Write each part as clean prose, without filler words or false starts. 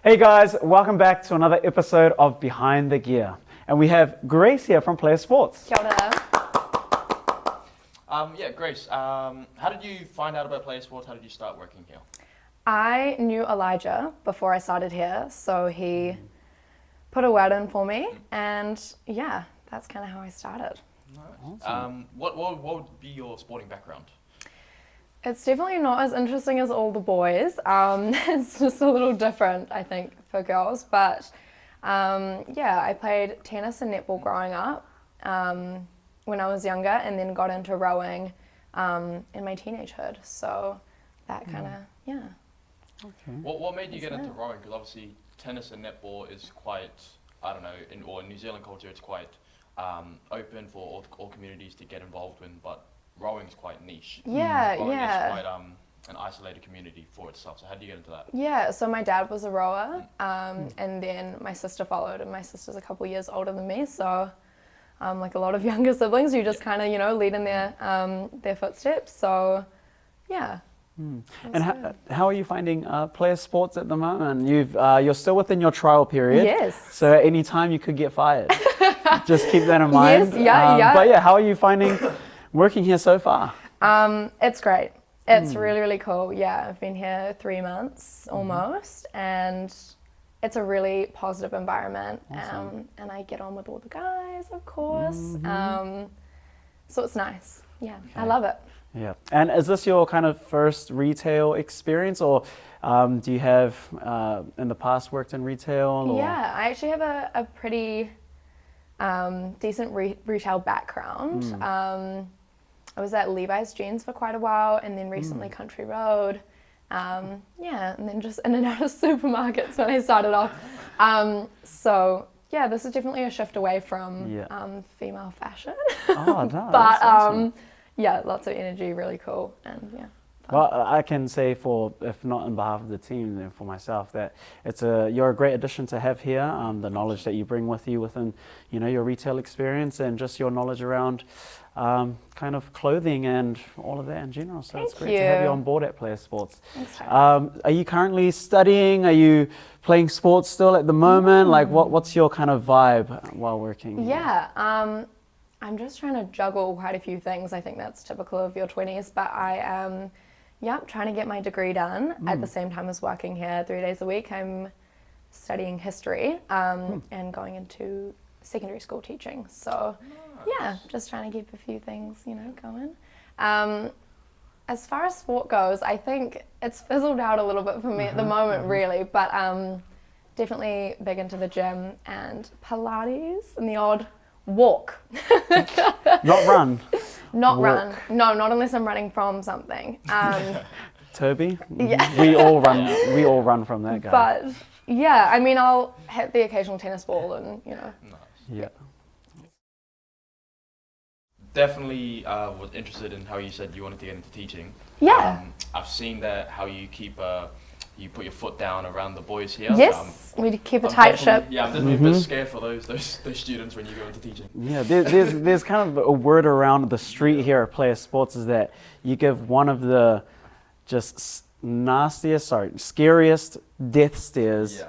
Hey guys, welcome back to another episode of Behind the Gear. And we have Grace here from Player Sports. Kia ora. Grace, how did you find out about Player Sports? How did you start working here? I knew Elijah before I started here, so he put a word in for me, and yeah, that's kind of how I started. Nice. Awesome. What would be your sporting background? It's definitely not as interesting as all the boys. It's just a little different, I think, for girls. But I played tennis and netball growing up when I was younger, and then got into rowing in my teenagehood. So that kind of, yeah. Okay. What made you get into rowing? Because obviously tennis and netball is quite, I don't know, in New Zealand culture, it's quite open for all communities to get involved in, but rowing is quite niche. Rowing is quite an isolated community for itself. So how did you get into that? Yeah, so my dad was a rower, and then my sister followed, and my sister's a couple years older than me, so like a lot of younger siblings, you just kind of, lead in their footsteps. So yeah. And how are you finding Player Sports at the moment? You're still within your trial period. Yes. So at any time you could get fired. Just keep that in mind. Yes, yeah. But yeah, how are you finding working here so far? It's great. It's really, really cool. Yeah, I've been here 3 months almost, and it's a really positive environment. Awesome. And I get on with all the guys, of course. So it's nice. Yeah, okay. I love it. Yeah. And is this your kind of first retail experience, or do you have in the past worked in retail? Or? Yeah, I actually have a pretty decent retail background. I was at Levi's Jeans for quite a while, and then recently Country Road. And then just in and out of supermarkets when I started off. So yeah, this is definitely a shift away from female fashion. Oh, no, but awesome. Yeah, lots of energy, really cool, and yeah. Well, I can say if not on behalf of the team, then for myself, that you're a great addition to have here. The knowledge that you bring with you within, your retail experience, and just your knowledge around kind of clothing and all of that in general. So it's great to have you on board at Player Sports. Thanks, are you currently studying? Are you playing sports still at the moment? Like, what's your kind of vibe while working here? Yeah. I'm just trying to juggle quite a few things. I think that's typical of your 20s, but I am, trying to get my degree done at the same time as working here 3 days a week. I'm studying history and going into secondary school teaching. So just trying to keep a few things, going. As far as sport goes, I think it's fizzled out a little bit for me at the moment, really, but definitely big into the gym and Pilates and the odd walk. Not run. Not walk. Run. No, not unless I'm running from something. Toby? Yeah. We all run. We all run from that guy. But yeah, I mean, I'll hit the occasional tennis ball and Nice. Yeah. Definitely was interested in how you said you wanted to get into teaching. Yeah. I've seen that how you keep you put your foot down around the boys here. Yes, we keep a tight ship. Yeah, I'm definitely a bit scared for those students when you go into teaching. Yeah, there's kind of a word around the street here at Player Sports is that you give one of the just scariest death stares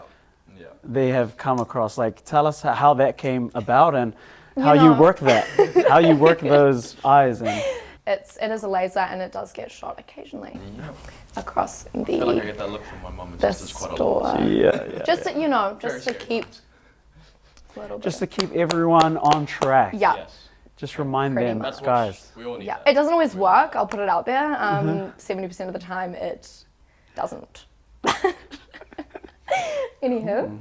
they have come across. Like, tell us how that came about and how you work that, how you work those eyes. And it is a laser, and it does get shot occasionally across the. I feel like I get that look from my mum. It's quite a lot. Just to keep a little bit. Just to keep everyone on track. Yeah. Yes. Just remind Pretty them, much. guys. We all need that. It doesn't always work. I'll put it out there. 70% of the time, it doesn't. Anywho.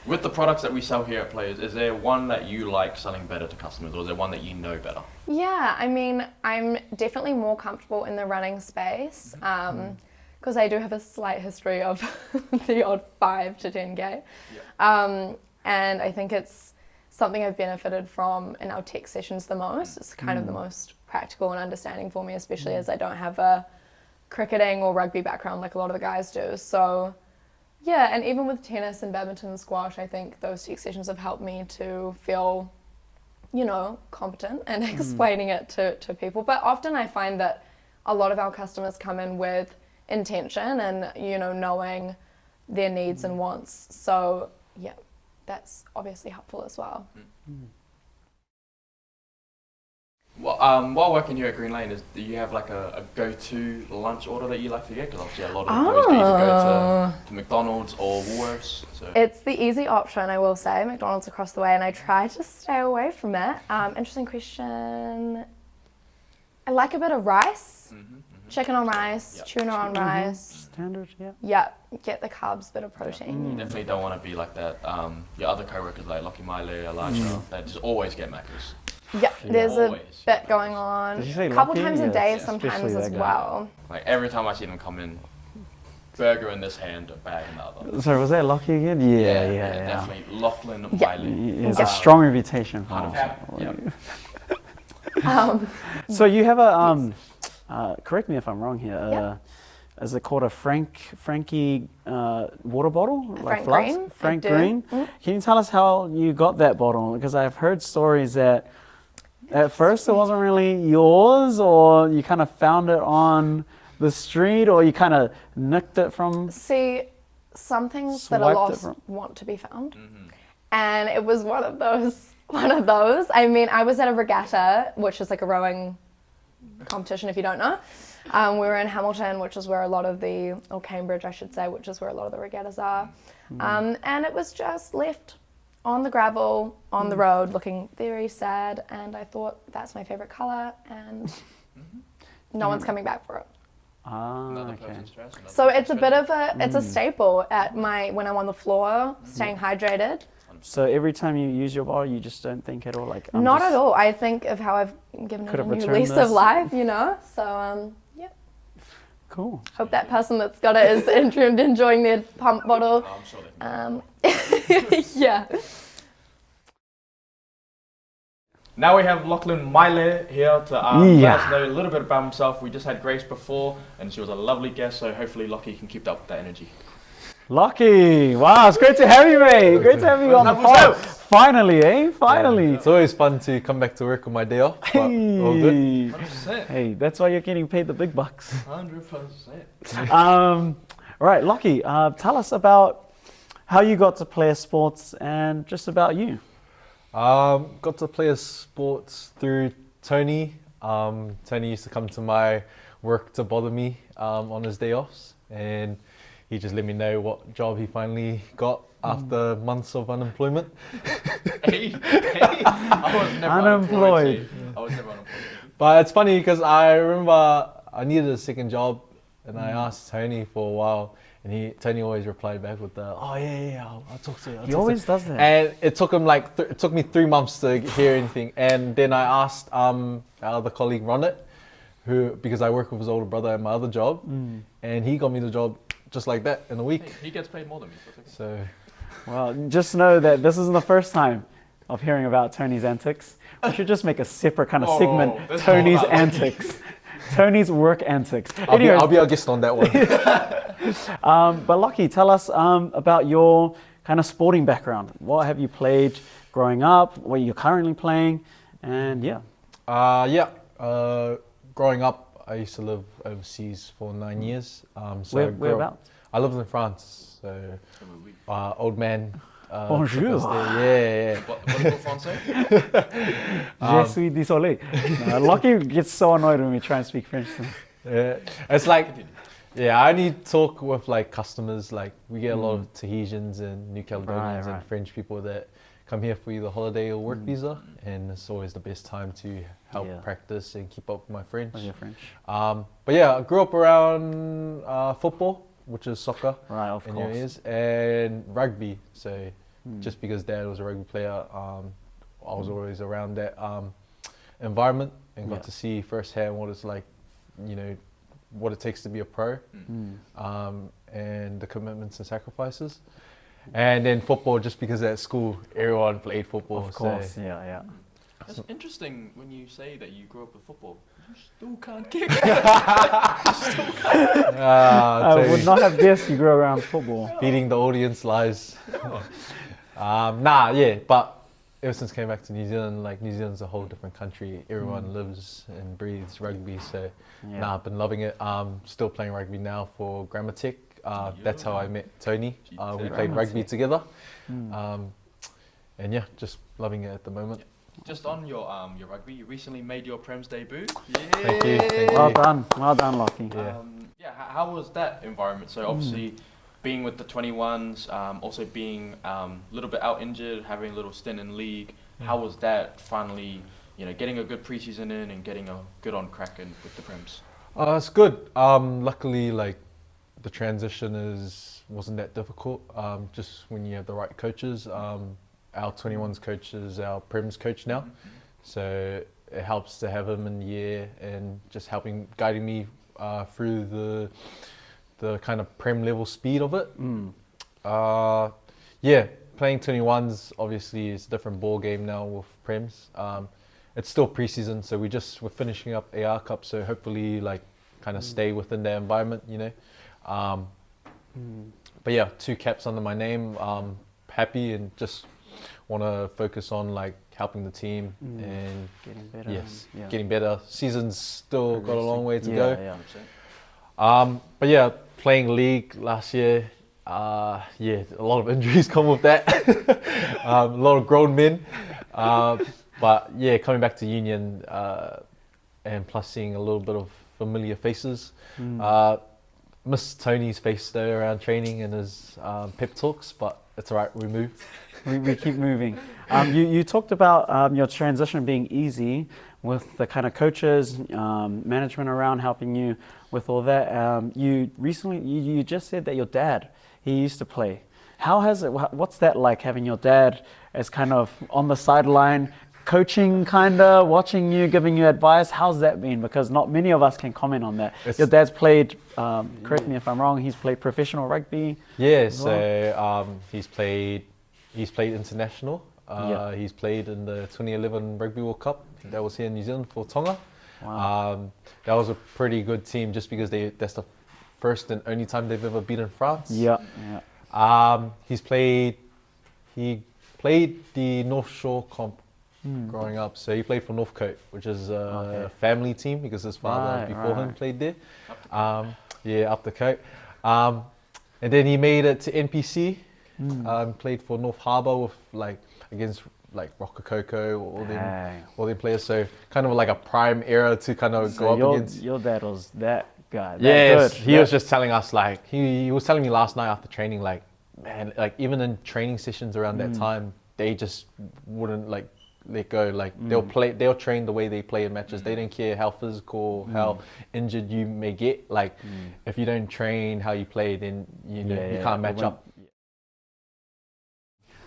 With the products that we sell here at Players, is there one that you like selling better to customers, or is there one that you know better? Yeah, I mean, I'm definitely more comfortable in the running space because I do have a slight history of the odd 5 to 10K. Yeah. And I think it's something I've benefited from in our tech sessions the most. It's kind of the most practical and understanding for me, especially as I don't have a cricketing or rugby background like a lot of the guys do. So yeah, and even with tennis and badminton and squash, I think those tech sessions have helped me to feel, competent and explaining it to people. But often I find that a lot of our customers come in with intention and, knowing their needs and wants. So yeah, that's obviously helpful as well. Well, while working here at Greenlane, do you have like a go-to lunch order that you like to get? Because obviously a lot of employees either go to McDonald's or Woolworths. So. It's the easy option, I will say. McDonald's across the way, and I try to stay away from it. Interesting question. I like a bit of rice. Chicken on rice, tuna on rice. Standard, yeah. Yeah, get the carbs, bit of protein. You definitely don't want to be like that. Your other co-workers like Lockie, Miley, Elijah, they just always get Macca's. Yeah, there's Always. a bit going on. Did you say A couple Lockie? times a Yes, day yeah. sometimes Especially as that guy. well. Like every time I see them come in, burger in this hand, a bag in the other. Sorry, was that Lockie again? Yeah. Definitely. Lachlan, Yeah. Miley. He has a strong reputation for 100%. Um, So you have a, correct me if I'm wrong here, Yeah. is it called a Frankie water bottle? Frank flask? Green, I Frank do. Green? Can you tell us how you got that bottle? Because I've heard stories that at first it wasn't really yours, or you kind of found it on the street, or you kind of nicked it from... See, some things that are Swiped it lost from- want to be found. And it was one of those. I mean, I was at a regatta, which is like a rowing competition if you don't know. We were in Hamilton, which is where a lot of or Cambridge I should say, which is where a lot of the regattas are. And it was just left on the gravel, on the road, looking very sad. And I thought, that's my favorite colour, and no one's coming back for it. Another Okay. person's stress. So it's a bit of it's a staple at when I'm on the floor, staying hydrated. So every time you use your bottle, you just don't think at all like... I'm Not just- at all. I think of how I've given it Could a have new returned lease this. of life, you know? So, yeah. Cool. Hope that person that's got it is enjoying their pump bottle. I'm sure they can. Yeah. Now we have Lachlan Miley here to let us know a little bit about himself. We just had Grace before, and she was a lovely guest, so hopefully Lockie can keep up with that energy. Lockie, wow, it's great to have you, mate. Great to have you on the pod. Finally, eh? Finally. It's always fun to come back to work on my day off, but all good. Hey. 100%. Hey, that's why you're getting paid the big bucks. 100%. Right, Lockie, tell us about how you got to play sports and just about you. Got to play sports through Tony. Tony used to come to my work to bother me on his day offs, and he just let me know what job he finally got after months of unemployment. Hey, I was never Unemployed. I was never unemployed. But it's funny because I remember I needed a second job, and I asked Tony for a while, and Tony always replied back with the, "Oh yeah, I'll talk to you." He always does that. And it took him it took me 3 months to hear anything, and then I asked our other colleague Ronit, because I work with his older brother at my other job, and he got me the job just like that in a week. Hey, he gets paid more than me. So Well, just know that this isn't the first time of hearing about Tony's antics. We should just make a separate kind of segment, this is Tony's all about Lockie. antics. Tony's work antics. I'll be our guest on that one. But Lockie, tell us about your kind of sporting background. What have you played growing up? What you're currently playing? And yeah. Growing up, I used to live overseas for 9 years. Whereabouts? I lived in France, so old man. Bonjour. took us there. Yeah. What does français? Je suis désolé. Lockie gets so annoyed when we try and speak French. Yeah. It's like, I only talk with like customers. Like we get a lot of Tahitians and New Caledonians Right. and French people that come here for either holiday or work visa, and it's always the best time to help practice and keep up with my French. With your French. But yeah, I grew up around football, which is soccer. Right, of in your course. ears, and rugby. So just because Dad was a rugby player, I was always around that environment and got to see firsthand what it's like, what it takes to be a pro, and the commitments and sacrifices. And then football, just because at school everyone played football. Of course, so yeah. It's interesting when you say that you grew up with football. You still can't kick. I would not have guessed you grew around football. feeding the audience lies. But ever since I came back to New Zealand, like New Zealand's a whole different country. Everyone lives and breathes rugby, so I've been loving it. Still playing rugby now for Grammatech That's how I met Tony. We G10. played rugby together. Mm. And yeah, just loving it at the moment. Just on your rugby, you recently made your Prem's debut. Thank you. Thank Well you. done, Lachy. Yeah. How was that environment? So obviously, being with the 21s, also being a little bit out injured, having a little stint in league. How was that finally, getting a good preseason in and getting a good on crack in with the Prems? It's good. Luckily, like the transition wasn't that difficult. Just when you have the right coaches. Our 21s coach is our Prem's coach now, so it helps to have him in the year and just guiding me through the kind of Prem level speed of it. Playing 21s obviously is a different ball game now with Prems. It's still preseason, so we're finishing up AR Cup, so hopefully kind of stay within their environment, But yeah, 2 caps under my name. Happy and just want to focus on helping the team and Getting better. yes, and, yeah. getting better. Season's still got a long way to Yeah, go. yeah. But yeah, playing league last year, a lot of injuries come with that. A lot of grown men. But yeah, coming back to Union and plus seeing a little bit of familiar faces. Miss Tony's face though around training and his pep talks, but it's alright, we move. we keep moving. You talked about your transition being easy with the kind of coaches, management around helping you with all that. You just said that your dad, he used to play. How has it? What's that like having your dad as kind of on the sideline, coaching, kinda watching you, giving you advice? How's that been? Because not many of us can comment on that. Your dad's played. Correct me if I'm wrong. He's played professional rugby. Yeah, as well. so he's played international. He's played in the 2011 Rugby World Cup. That was here in New Zealand for Tonga. Wow. That was a pretty good team just because that's the first and only time they've ever beaten France. Yeah. He played the North Shore comp growing up. So he played for Northcote, which is a family team because his father before him played there. Up the coat. And then he made it to NPC. Played for North Harbour with against Rocococo, all them players. So kind of like a prime era to kind of go up against. Your dad was that guy. Yes, he was just telling us he was telling me last night after training man, even in training sessions around that time, they just wouldn't let go. They'll train the way they play in matches. They don't care how physical, how injured you may get. If you don't train how you play, then you can't match up.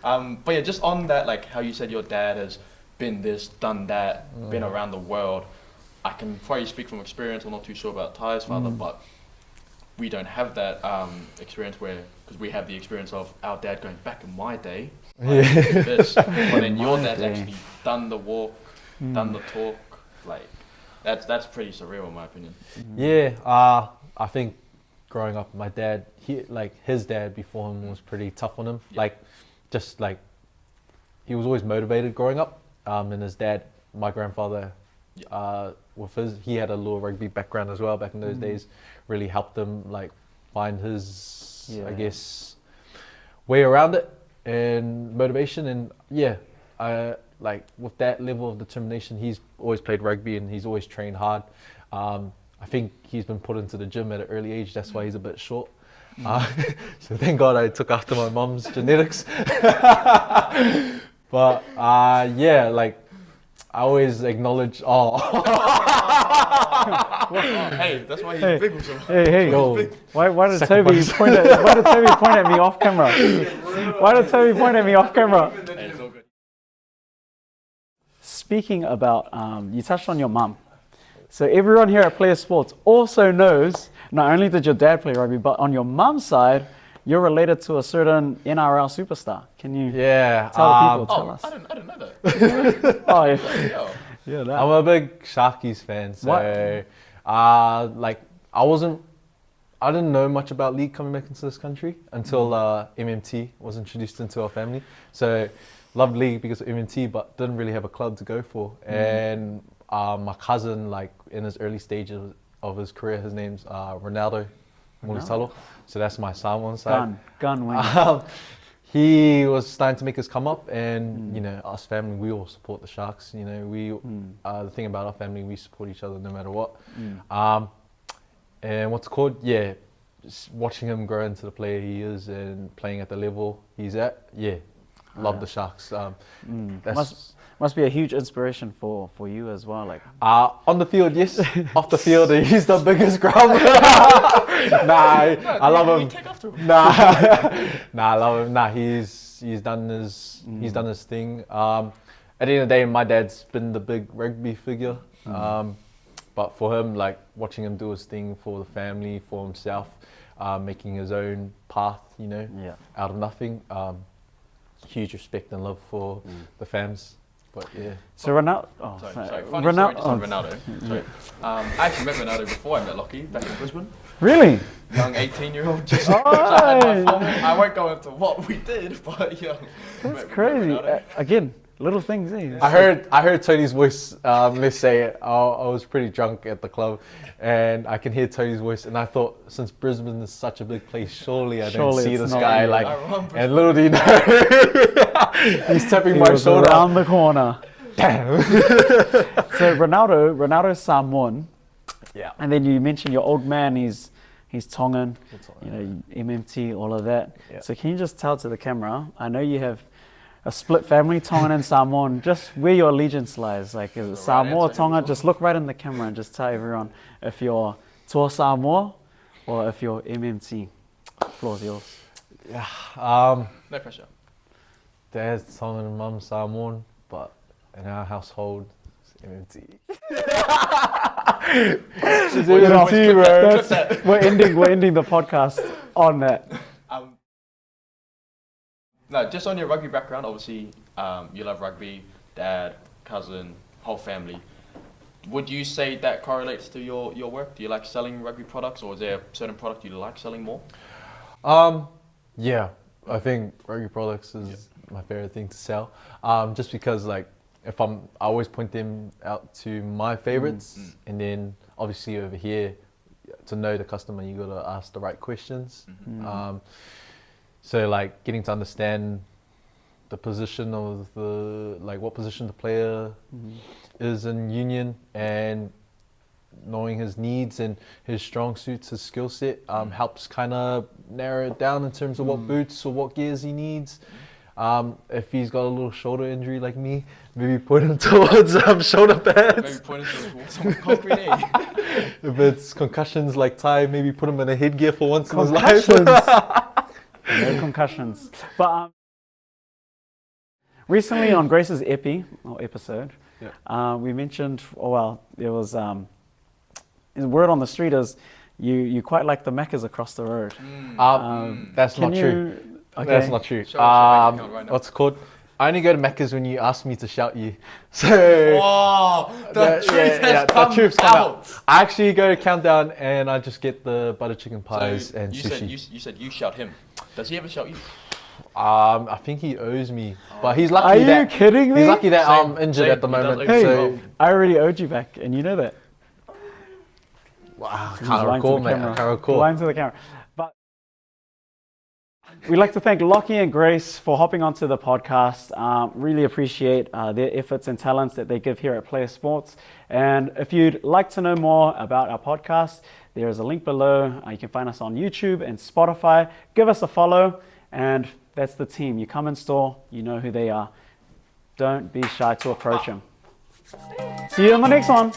But yeah, just on that, how you said your dad has been this, done that, been around the world. I can probably speak from experience. I'm not too sure about Ty's father, but we don't have that experience because we have the experience of our dad going back in my day. This, but then your dad's actually done the walk, done the talk. That's pretty surreal in my opinion. Yeah, I think growing up, my dad, his dad before him was pretty tough on him. He was always motivated growing up, and his dad, my grandfather, he had a little rugby background as well back in those days, really helped him find his I guess way around it and motivation. And with that level of determination, he's always played rugby and he's always trained hard. I think he's been put into the gym at an early age, that's why he's a bit short. So thank God I took after my mum's genetics. But I always acknowledge. Hey, that's why he's big. Hey, why did Toby point at me off camera? Why did Toby point at me off camera? Hey, it's all good. Speaking about, you touched on your mum. So everyone here at Player Sports also knows, not only did your dad play rugby, but on your mum's side, you're related to a certain NRL superstar. Can you tell us? I didn't know that. Oh, yeah. I'm a big Sharkies fan, so I didn't know much about league coming back into this country until MMT was introduced into our family. So loved league because of MMT, but didn't really have a club to go for. And my cousin, in his early stages of his career, his name's Ronaldo. Mulitalo. So that's my Samoan side. Gun wing. He was starting to make us come up, and you know, us family, we all support the Sharks. You know, the thing about our family, we support each other no matter what. And what's it called? Yeah, just watching him grow into the player he is and playing at the level he's at. Yeah, love the Sharks. Must be a huge inspiration for you as well. Like on the field, yes. Off the field, he's the biggest grub. I love him. I love him. He's done his thing. At the end of the day, my dad's been the big rugby figure. But for him, like watching him do his thing for the family, for himself, making his own path, you know, out of nothing. Huge respect and love for the fans. But yeah. So Ronaldo. Ronaldo. Sorry. I actually met Ronaldo before I met Lachy back in Brisbane. Really? Young 18-year-old. I won't go into what we did, but yeah. That's crazy. Again, little things. Eh? I heard Tony's voice. Let's say it. I was pretty drunk at the club, and I can hear Tony's voice. And I thought, since Brisbane is such a big place, surely I don't see this guy. Like, and little do you know, he's tapping my shoulder around the corner. Damn. So Ronaldo's Samoan. Yeah. And then you mentioned your old man. He's Tongan. You know, MMT, all of that. Yeah. So can you just tell to the camera? I know you have a split family, Tongan and Samoan, just where your allegiance lies. Like, is it Samoa or Tonga? Just look right in the camera and just tell everyone if you're Toa Samoa or if you're MMT. Floor's yours. Yeah. No pressure. Dad's Tongan and Mum's Samoan, but in our household, it's MMT. It's MMT, bro. We're ending the podcast on that. No, just on your rugby background, obviously you love rugby, dad, cousin, whole family. Would you say that correlates to your work? Do you like selling rugby products, or is there a certain product you like selling more? Yeah, I think rugby products is my favorite thing to sell. Just because, like, I always point them out to my favorites, and then obviously over here, to know the customer, you gotta ask the right questions. So, like, getting to understand the position of what position the player is in union, and knowing his needs and his strong suits, his skill set, helps kind of narrow it down in terms of what boots or what gears he needs. If he's got a little shoulder injury like me, maybe point him towards shoulder pads. Maybe point him towards some concrete aid. If it's concussions like Ty, maybe put him in a headgear for once in his life. No concussions. But recently on Grace's episode, we mentioned, there was the word on the street is you quite like the Maccas across the road. That's not true. Okay. That's not true. What's it called? I only go to Macca's when you ask me to shout you. So the truth has come out. I actually go to Countdown and I just get the butter chicken pies and sushi. You said you shout him. Does he ever shout you? I think he owes me, but he's lucky. Are you kidding me? He's lucky that I'm injured at the moment. Hey, I already owed you back, and you know that. Wow, I can't recall, mate. I can't recall. Lying to the camera. But we'd like to thank Lachy and Grace for hopping onto the podcast. Really appreciate their efforts and talents that they give here at Player Sports. And if you'd like to know more about our podcast, there is a link below. You can find us on YouTube and Spotify. Give us a follow, and that's the team. You come in store, you know who they are. Don't be shy to approach them. See you on the next one.